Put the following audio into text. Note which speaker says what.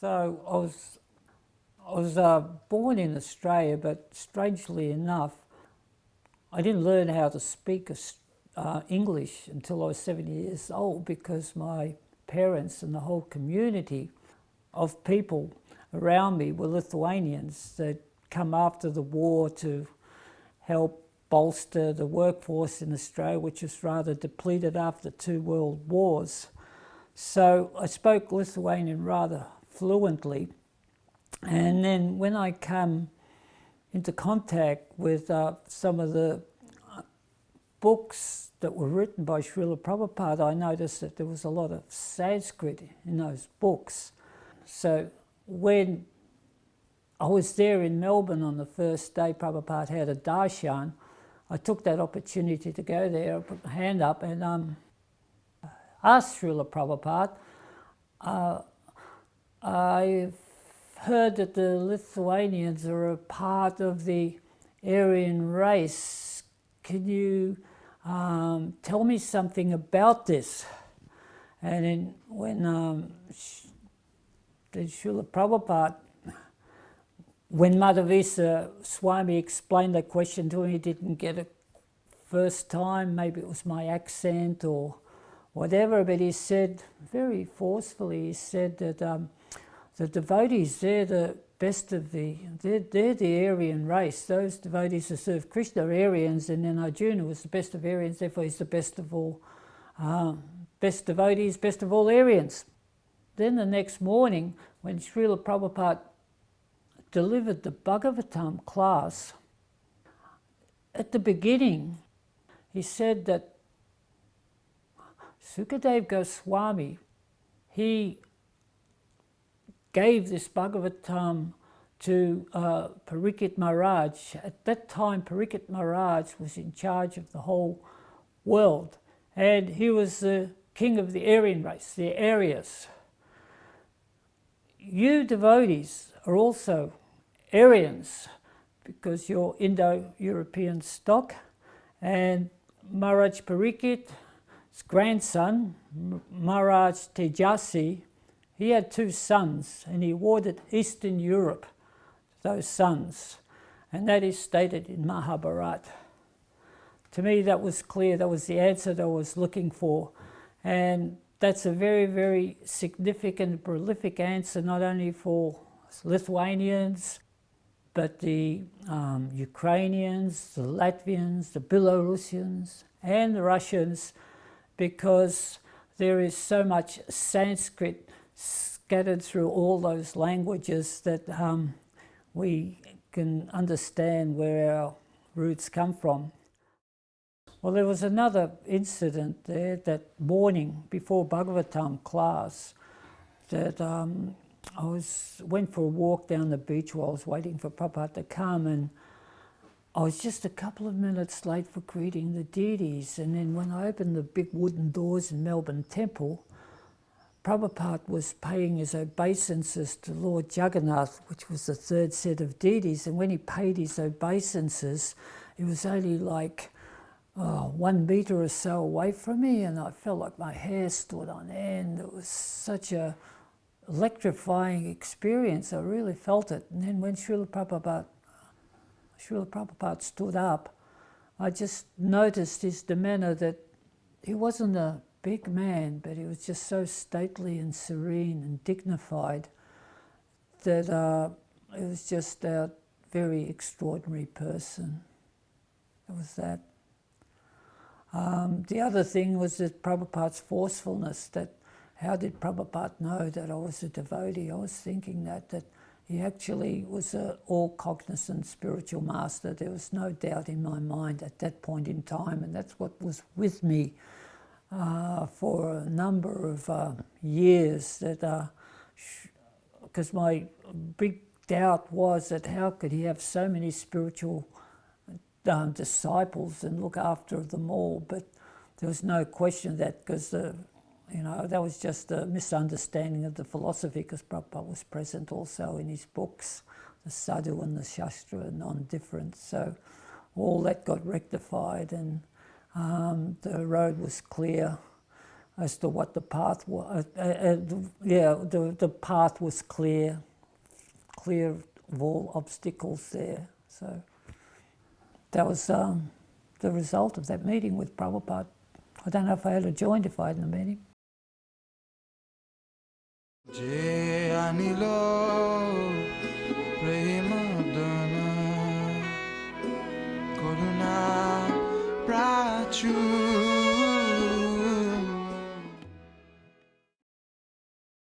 Speaker 1: So I was born in Australia, but strangely enough, I didn't learn how to speak English until I was 7 years old, because my parents and the whole community of people around me were Lithuanians that come after the war to help bolster the workforce in Australia, which was rather depleted after 2 world wars. So I spoke Lithuanian rather fluently. And then when I come into contact with some of the books that were written by Srila Prabhupada, I noticed that there was a lot of Sanskrit in those books. So when I was there in Melbourne on the first day Prabhupada had a darshan, I took that opportunity to go there, I put my hand up and asked Srila Prabhupada, I've heard that the Lithuanians are a part of the Aryan race. Can you tell me something about this? And then when Srila Prabhupada, when Madhavisa Swami explained that question to him, he didn't get it first time, maybe it was my accent or whatever, but he said very forcefully, he said that the devotees, they're the best of they're the Aryan race. Those devotees who serve Krishna are Aryans, and then Arjuna was the best of Aryans, therefore he's the best of all, best devotees, best of all Aryans. Then the next morning, when Srila Prabhupada delivered the Bhagavatam class, at the beginning, he said that Sukadeva Goswami, he gave this Bhagavatam to Parikshit Maharaj. At that time, Parikshit Maharaj was in charge of the whole world, and he was the king of the Aryan race, the Aryas. You devotees are also Aryans, because you're Indo-European stock, and Maharaj Parikshit's grandson, Maharaj Tejasi, he had 2 sons, and he awarded Eastern Europe those sons, and that is stated in Mahabharata. To me, that was clear. That was the answer that I was looking for, and that's a very, very significant, prolific answer, not only for Lithuanians, but the Ukrainians, the Latvians, the Belarusians, and the Russians, because there is so much Sanskrit scattered through all those languages that we can understand where our roots come from. Well, there was another incident there that morning before Bhagavatam class that I went for a walk down the beach while I was waiting for Prabhupada to come, and I was just a couple of minutes late for greeting the deities. And then when I opened the big wooden doors in Melbourne Temple, Prabhupada was paying his obeisances to Lord Jagannath, which was the 3rd set of deities. And when he paid his obeisances, it was only like 1 metre or so away from me, and I felt like my hair stood on end. It was such a electrifying experience. I really felt it. And then when Srila Prabhupada stood up, I just noticed his demeanour, that he wasn't a big man, but he was just so stately and serene and dignified that it was just a very extraordinary person. It was that. The other thing was that Prabhupada's forcefulness, that how did Prabhupada know that I was a devotee? I was thinking that he actually was an all-cognizant spiritual master. There was no doubt in my mind at that point in time, and that's what was with me for a number of years, that because my big doubt was that how could he have so many spiritual disciples and look after them all? But there was no question that, because that was just a misunderstanding of the philosophy, because Prabhupada was present also in his books, the Sadhu and the Shastra are non-different. So all that got rectified, and the road was clear as to what the path was. Yeah, the path was clear of all obstacles there. So that was the result of that meeting with Prabhupada. I don't know if I had joined if I hadn't the meeting. Je anilo premadana koruna prachu